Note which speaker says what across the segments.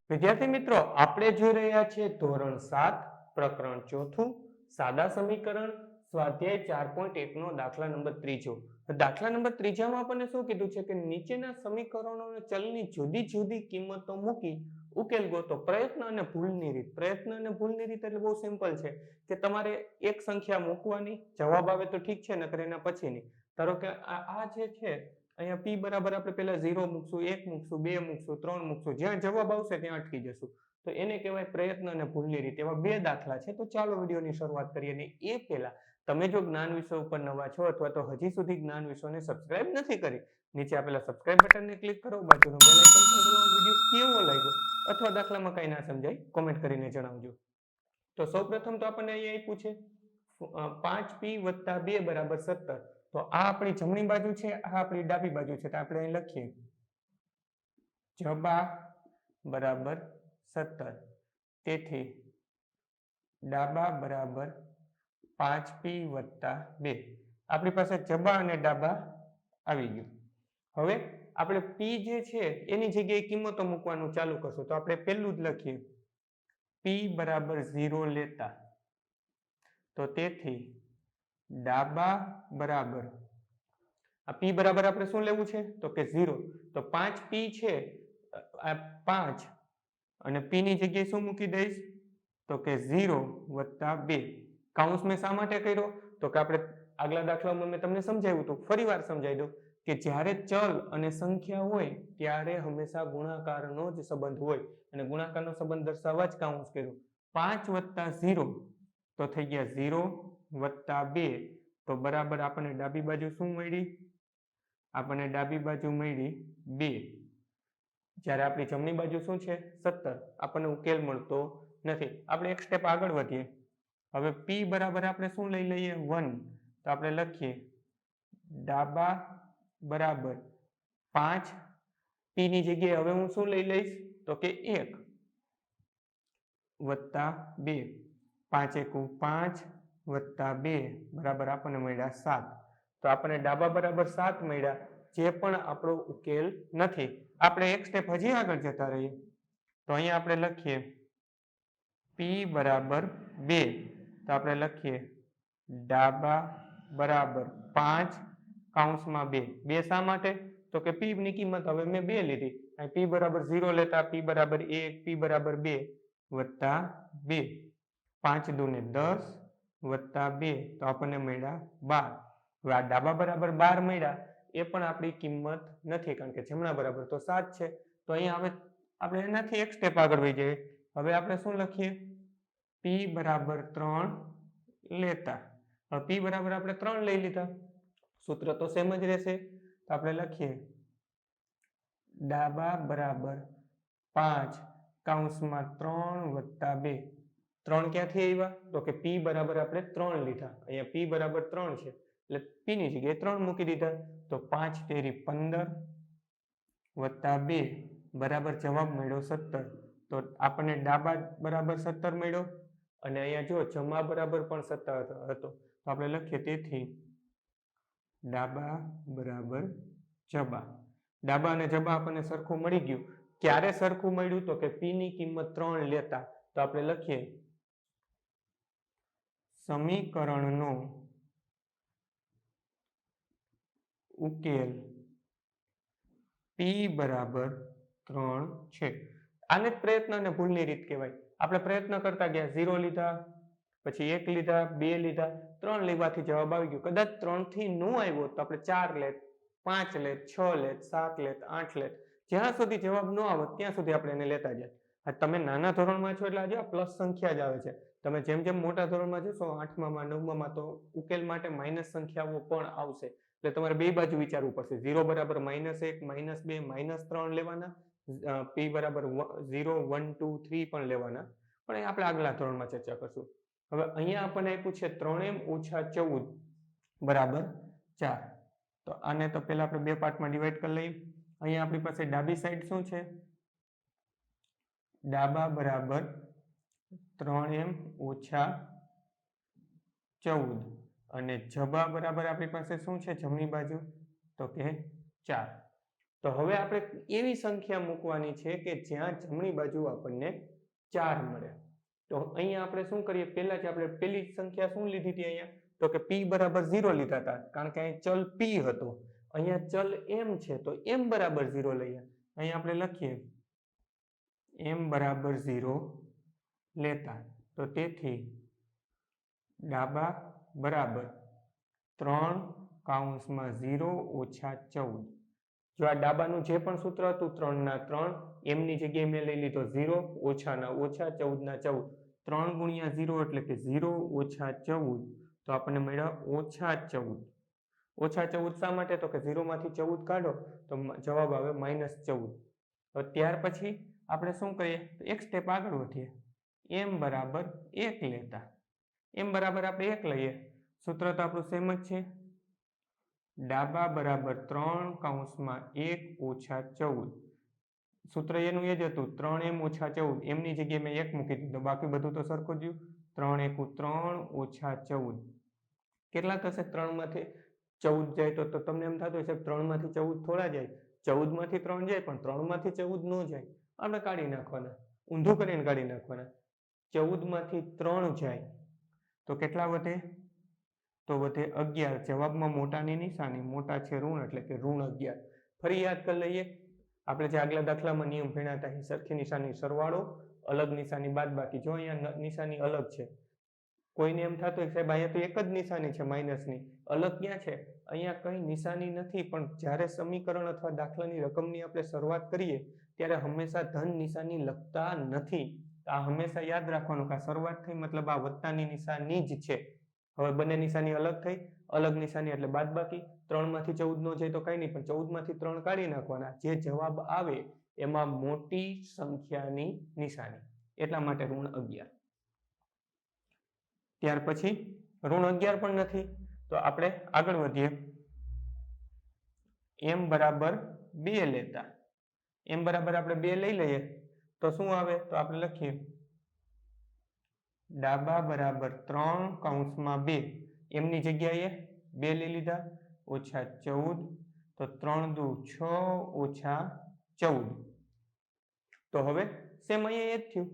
Speaker 1: વિદ્યાર્થી મિત્રો, આપણે જોઈ રહ્યા છીએ ધોરણ 7 પ્રકરણ 4 સાદા સમીકરણ સ્વાધ્યાય 4.1 નો દાખલા નંબર 3. દાખલા નંબર 3 માં આપણને શું કીધું છે કે નીચેના સમીકરણો અને ચલની જુદી જુદી કિંમતો મૂકી ઉકેલ ગોતો. પ્રયત્ન અને ભૂલની રીત. પ્રયત્ન અને ભૂલની રીત એટલે બહુ સિમ્પલ છે કે તમારે એક સંખ્યા મૂકવાની, જવાબ આવે તો ઠીક છે, નકર એના પછીની. ધારો કે આ જે છે અહીંયા p બરાબર આપણે પહેલા 0 મૂકશું, 1 મૂકશું, 2 મૂકશું, 3 મૂકશું, જ્યાં જવાબ આવશે ત્યાં અટકી જશું. તો એને કહેવાય પ્રયત્ન અને ભૂલની રીત. એવા બે દાખલા છે. તો ચાલો વિડીયોની શરૂઆત કરીએ. અને એ પહેલા તમે જો જ્ઞાન વિષય ઉપર નવા છો અથવા તો હજી સુધી જ્ઞાન વિષયને સબસ્ક્રાઇબ નથી કરી, નીચે આપેલા સબસ્ક્રાઇબ બટનને ક્લિક કરો, બાજુનું બેલ આઇકન પર દબાવો. વિડીયો કેવો લાગ્યો અથવા દાખલામાં કંઈ ના સમજાય કોમેન્ટ કરીને જણાવજો. તો સૌપ્રથમ તો આપણને અહીંયા આપ્યું છે 5p + 2 = 17. તો આ આપણી જમણી બાજુ છે, આ આપણી ડાબી બાજુ છે. તો આપણે અહીં લખીએ જબા બરાબર 17. તેથી ડાબા બરાબર 5p + 2. આપણી પાસે જબા અને ડાબા આવી ગયું. હવે આપણે p જે છે એની જગ્યાએ કિંમતો મૂકવાનું ચાલુ કરશું. તો આપણે પહેલું જ લખીએ p બરાબર 0 લેતા. તો તેથી ડાબા બરાબર આ p બરાબર આપણે શું લેવું છે તો કે 0. તો 5p છે, આ 5 અને p ની જગ્યાએ શું મૂકી દઈશ તો કે 0 + 2. કૌંસ મેં શા માટે કર્યો તો કે આપણે આગલા દાખલામાં મેં તમને સમજાવ્યું હતું, ફરી વાર સમજાવી દઉં કે જ્યારે ચલ અને સંખ્યા હોય ત્યારે હંમેશા ગુણાકારનો જ સંબંધ હોય અને ગુણાકારનો સંબંધ દર્શાવવા જ કૌંસ કર્યું. 5 + 0 તો થઈ ગયા 0 + 2. તો બરાબર આપણને ડાબી બાજુ શું મળી? આપણને ડાબી બાજુ મળી 2. જ્યારે આપણી જમણી બાજુ શું છે 17. આપણને ઉકેલ મળતો નથી. આપણે એક સ્ટેપ આગળ વધીએ. હવે p બરાબર આપણે શું લઈ લઈએ 1. તો આપણે લખીએ ડાબા બરાબર 5. p ની જગ્યાએ હવે હું શું લઈ લઈશ તો કે 1 + 2. 5 × 5 + 2 બરાબર આપણને મળ્યા 7. તો આપણને ડાબા બરાબર 7 મળ્યા, જે પણ આપણો ઉકેલ નથી. આપણે એક સ્ટેપ હજી આગળ જતા રહીએ. તો અહીંયા આપણે લખીએ p બરાબર 2. તો આપણે લખીએ ડાબા બરાબર 5 કૌંસમાં 2. 2 શા માટે તો કે p ની કિંમત હવે મેં 2 લીધી. p બરાબર 0 લેતા p બરાબર 1, p બરાબર 2 + 2. 5 × 2 = 10 + 2 તો આપણને મળ્યા 12. હવે આ ડાબા બરાબર 12 મળ્યા, એ પણ આપણી કિંમત નથી કારણ કે જમણા બરાબર તો 7 છે. તો અહીંયા હવે આપણે એનાથી એક સ્ટેપ આગળ વધી જઈએ. હવે આપણે શું લખીએ p બરાબર 3 લેતા. હવે p બરાબર આપણે 3 લઈ લીધા, સૂત્ર તો સેમ જ રહેશે. તો આપણે લખીએ ડાબા બરાબર 5 કૌંસમાં 3 + 2. 3 ક્યાંથી આવ્યા તો કે p બરાબર આપણે 3 લીધા. અહીંયા p બરાબર 3 છે એટલે p ની જગ્યાએ 3 મૂકી દીધા. તો 5 × 3 = 15 + 2 બરાબર જવાબ મળ્યો 17. તો આપણને ડાબા બરાબર 17 મળ્યો અને અહીંયા જો જમા બરાબર પણ 17 હતો. તો આપણે લખીએ તેથી ડાબા બરાબર જબા. ડાબા અને જબા આપણને સરખું મળી ગયું. ક્યારે સરખું મળ્યું તો કે p ની કિંમત 3 લેતા. તો આપણે લખીએ સમીકરણનો ઉકેલ p બરાબર 3 છે. આને જ પ્રયત્ન અને ભૂલની રીત કહેવાય. આપણે પ્રયત્ન કરતા ગયા, 0 લીધા, પછી 1 લીધા, 2 લીધા, 3 લેવાથી જવાબ આવી ગયો. કદાચ 3 થી ન આવ્યો તો આપણે 4 લેત, 5 લેત, 6 લેત, 7 લેત, 8 લેત. જ્યાં સુધી જવાબ ન આવે ત્યાં સુધી આપણે એને લેતા જાય. તમે નાના ધોરણમાં છો એટલે આજે આ પ્લસ સંખ્યા જ આવે છે. તમે જેમ જેમ મોટા ધોરણમાં જશો 8માં 9માં તો ઉકેલ માટે માઇનસ સંખ્યાઓ પણ આવશે. એટલે તમારે બે બાજુ વિચારવું પડશે. 0 બરાબર -1, -2, -3 લેવાના, p બરાબર 0, 1, 2, 3 પણ લેવાના. પણ એ આપણે આગલા ધોરણમાં ચર્ચા કરશું. હવે અહીંયા આપણને આપ્યું છે 3m - 14 બરાબર 4. તો આને તો પહેલા આપણે બે પાર્ટમાં ડિવાઈડ કરી લઈએ. અહીંયા આપણી પાસે ડાબી સાઈડ શું છે ડાબા બરાબર 3m - 14 અને જબા બરાબર આપણી પાસે શું છે જમણી બાજુ તો કે 4. તો હવે આપણે એવી સંખ્યા મૂકવાની છે કે જ્યાં જમણી બાજુ આપણને 4 મળે. તો અહીંયા આપણે શું કરીએ, પહેલા જ આપણે પહેલી સંખ્યા શું લીધી હતી અહીંયા, તો કે p બરાબર 0 લીધા હતા, કારણ કે અહીં ચલ p હતો. અહીંયા ચલ m છે તો m બરાબર 0 લઈએ. અહીંયા આપણે લખીએ m બરાબર 0 લેતા, તો તેથી ડાબા બરાબર 3 કૌંસમાં 0 ઓછા 14. જો આ ડાબાનું જે પણ સૂત્ર હતું 3 ના 3, m ની જગ્યાએ મેં લઈ લીધો 0, ઓછા ના ઓછા, 14 ના 14, 3 ગુણ્યા 0 એટલે કે 0 ઓછા 14, તો આપણને મળ્યા ઓછા 14. ઓછા 14 શા માટે, તો કે 0 માંથી 14 કાઢો તો જવાબ આવે -14. તો ત્યાર પછી આપણે શું કરીએ, તો એક સ્ટેપ આગળ વધીએ, m બરાબર 1 લેતા. m બરાબર આપણે 1 લઈએ, સૂત્ર તો આપણું સેમ જ છે, ડાબા બરાબર 3 કૌંસમાં 1 ઓછા 14. સૂત્ર એનું એ જ હતું 3m ઓછા 14, m ની જગ્યાએ મેં 1 મૂકી દીધું, બાકી બધું તો સરખું જ રહ્યું. 3 એકુ 3 ઓછા 14 કેટલા થશે, 3 માંથી 14 જાય તો તમને એમ થતું હશે 3 માંથી 14 થોડા જાય, 14 માંથી 3 જાય પણ 3 માંથી 14 ન જાય, આપણે કાઢી નાખવાના, ઊંધું કરીને કાઢી નાખવાના. 14 માંથી 3 જાય તો કેટલા વધે, તો વધે 11. જવાબમાં મોટાની નિશાની, મોટા છે ઋણ એટલે કે ઋણ 11. ફરી યાદ કરી લઈએ, આપણે જે આગલા દાખલામાં નિયમ ભણ્યા હતા, સરખી નિશાની સરવાળો, અલગ નિશાની બાદબાકી. જો અહીંયા નિશાની અલગ છે, કોઈને એમ થતું હોય સાહેબ અહીંયા તો એક જ નિશાની છે માઇનસની, અલગ ક્યાં છે, અહીંયા કઈ નિશાની નથી. પણ જ્યારે સમીકરણ અથવા દાખલાની રકમની આપણે શરૂઆત કરીએ ત્યારે હંમેશા ધન નિશાની લખતા નથી. આ હંમેશા યાદ રાખવાનું કે આ શરૂઆત થઈ મતલબ આ વત્તાની નિશાની જ છે. હવે બંને નિશાની અલગ થઈ, અલગ નિશાની એટલે બાદબાકી. 3 માંથી 14 નો જાય તો કઈ નહીં, પણ 14 માંથી 3 કાઢી નાખવાના, જે જવાબ આવે એમાં મોટી સંખ્યાની નિશાની, એટલા માટે ઋણ 11. ત્યાર પછી ઋણ 11 પણ નથી, તો આપણે આગળ વધીએ, m બરાબર 2 લેતા. m બરાબર આપણે 2 લઈ લઈએ તો શું આવે, તો આપણે લખીએ ડાબા બરાબર 3 કૌંસમાં 2, m ની જગ્યાએ 2 લઈ લીધા, ઓછા 14, તો 3 દુ 6 ઓછા 14. તો હવે સેમ અહીંયા એ જ થયું,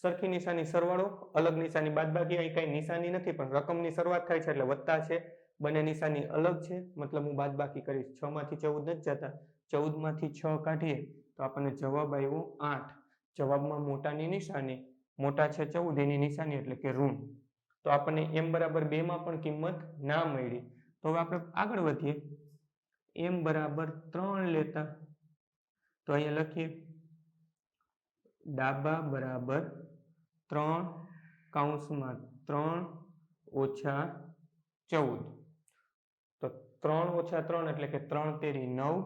Speaker 1: સરખી નિશાની સરવાળો, અલગ નિશાની બાદબાકી. અહીં કઈ નિશાની નથી પણ રકમની શરૂઆત થાય છે એટલે વત્તા છે, બંને નિશાની અલગ છે મતલબ હું બાદબાકી કરીશ. 6 માંથી 14 નથી જતા, 14 માંથી 6 કાઢીએ તો આપણને જવાબ આવ્યો 8. જવાબમાં મોટાની નિશાની, મોટા છે 14, એની નિશાની એટલે કે ઋણ. તો આપણને m બરાબર 2 માં પણ કિંમત ના મળી. તો હવે આપણે આગળ વધીએ, m બરાબર 3 લેતા, તો અહીંયા લખીએ ડાબા બરાબર 3 કૌંસમાં 3 ઓછા 14. તો 3 ઓછા 3 એટલે કે 3 તેરી 9,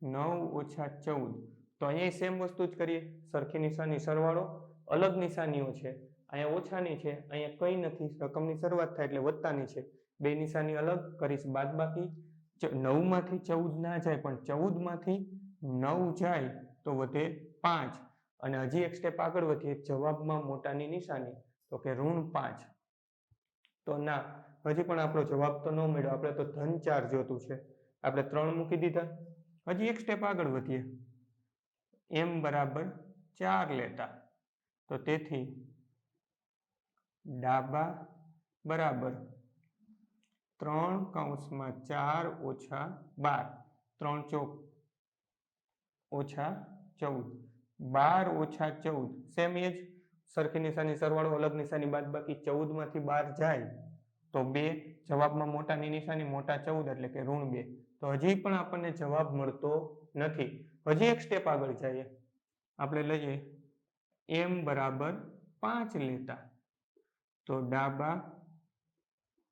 Speaker 1: 9 ઓછા 14. તો અહીંયા સેમ વસ્તુ જ કરીએ, સરખી નિશાની સરવાળો, અલગ નિશાનીઓ છે, અહીંયા ઓછાની છે, અહીંયા કંઈ નથી, રકમની શરૂઆત થાય એટલે વત્તાની છે, બે નિશાની અલગ કરીશ બાદબાકી. 9 માંથી 14 ના જાય પણ 14 માંથી 9 જાય તો વધે 5. અને હજી એક સ્ટેપ આગળ વધીએ, જવાબમાં મોટાની નિશાની, તો કે ઋણ 5. તો ના, હજી પણ આપણો જવાબ તો ન મળ્યો, આપણે તો ધન 4 જોતું છે, આપણે 3 મૂકી દીધા. હજી એક સ્ટેપ આગળ વધીએ, m બરાબર 4 લેતા, તો તેથી ડાબા બરાબર 3 કૌંસમાં 4 ઓછા 12, 3 ચોક ઓછા 14, 12 ઓછા 14 સેમ એ જ, સરખી નિશાની સરવાળો, અલગ નિશાની બાદબાકી. 14 માંથી 12 જાય તો 2, જવાબમાં મોટાની નિશાની, મોટા 14 એટલે કે ઋણ 2. તો હજી પણ આપણને જવાબ મળતો નથી. હજી એક સ્ટેપ આગળ જઈએ, આપણે લઈએ m બરાબર 5 લેતા, તો ડાબા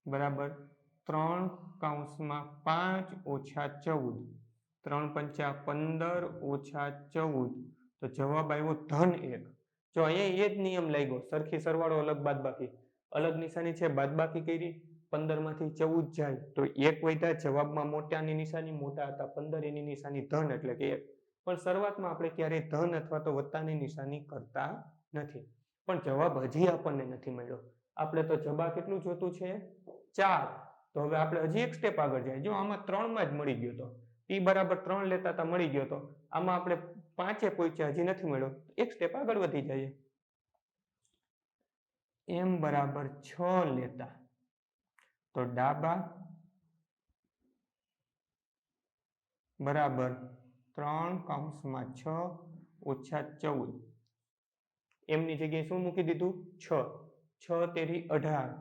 Speaker 1: બરાબર 3 કૌંસમાં 5 ઓછા 14, 3 પંચા 15 ઓછા 14, તો જવાબ આવ્યો ધન 1. જો અહીંયા એ જ નિયમ લાગ્યો, સરખી સરવાળો, અલગ બાદબાકી, અલગ નિશાની છે બાદબાકી કરી, 15 માંથી 14 જાય તો 1 વધ્યા, જવાબમાં મોટાની નિશાની, મોટા હતા 15, એની નિશાની ધન એટલે કે 1. પણ શરૂઆતમાં આપણે ક્યારેય ધન અથવા તો વત્તાની નિશાની કરતા નથી. પણ જવાબ હજી આપણને નથી મળ્યો, આપણે તો જવાબ કેટલું જોતું છે 4. તો હવે આપણે હજી એક સ્ટેપ આગળ જાય, જો આમાં 3 માં જ મળી ગયો, તો p બરાબર 3 લેતા હતા મળી ગયો. તો આમાં આપણે 5 પહોંચ્યા, હજી નથી મળ્યો. એક સ્ટેપ આગળ વધી જઈએ. m બરાબર 6 લેતા તો ડાબા બરાબર 3/6 ઓછા 14. એમની જગ્યાએ શું મૂકી દીધું? 6. 6 તેરી 18.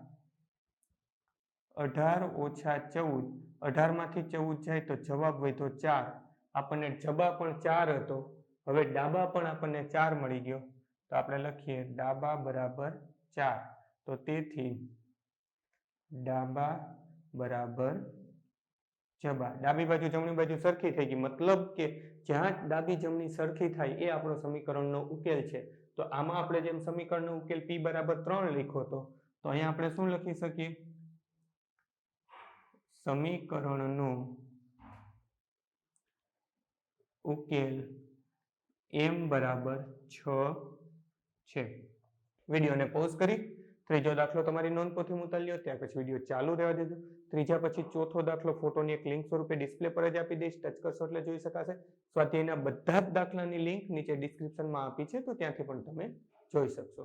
Speaker 1: 18 ઓછા 14. 18 માંથી 14 જાય તો જવાબ વધ્યો 4. આપણને જબા પણ 4 હતો. હવે ડાબા પણ આપણને 4 મળી ગયો. તો આપણે લખીએ ડાબા બરાબર 4. તો તેથી ડાબા બરાબર જબા. ડાબી બાજુ જમણી બાજુ સરખી થઈ ગઈ, મતલબ કે જ્યાં ડાબી જમણી સરખી થાય એ આપણો સમીકરણનો ઉકેલ છે. તો આમાં આપણે જેમ સમીકરણનો ઉકેલ p બરાબર 3 લખ્યો હતો, તો અહીંયા આપણે શું લખી શકીએ? સમીકરણનો ઉકેલ m બરાબર 6 છે. વિડીયોને પોઝ કરી ત્રીજો દાખલો તમારી નોંધપોથીમાં ઉતારી લ્યો, ત્યાર પછી વિડીયો ચાલુ રહેવા દેજો. ત્રીજા પછી ચોથો દાખલો ફોટોની એક લિંક સ્વરૂપે ડિસ્પ્લે પર જ આપી દઈશ. ટચ કરશો એટલે જોઈ શકાશે. સ્વાધ્યાયના બધા જ દાખલાની લિંક નીચે ડિસ્ક્રિપ્શનમાં આપી છે, તો ત્યાંથી પણ તમે જોઈ શકશો.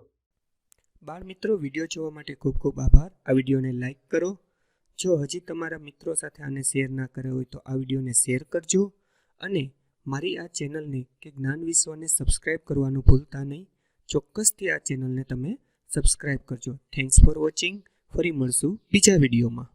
Speaker 2: બાળ મિત્રો, વિડીયો જોવા માટે ખૂબ ખૂબ આભાર. આ વિડીયોને લાઈક કરો. જો હજી તમારા મિત્રો સાથે આને શેર ના કર્યો હોય તો આ વિડીયોને શેર કરજો. અને મારી આ ચેનલને કે જ્ઞાન વિશ્વને સબસ્ક્રાઈબ કરવાનું ભૂલતા નહીં. ચોક્કસથી આ ચેનલને તમે સબસ્ક્રાઈબ કરજો. Thanks for watching. ફરી મળશું બીજા વિડીયોમાં.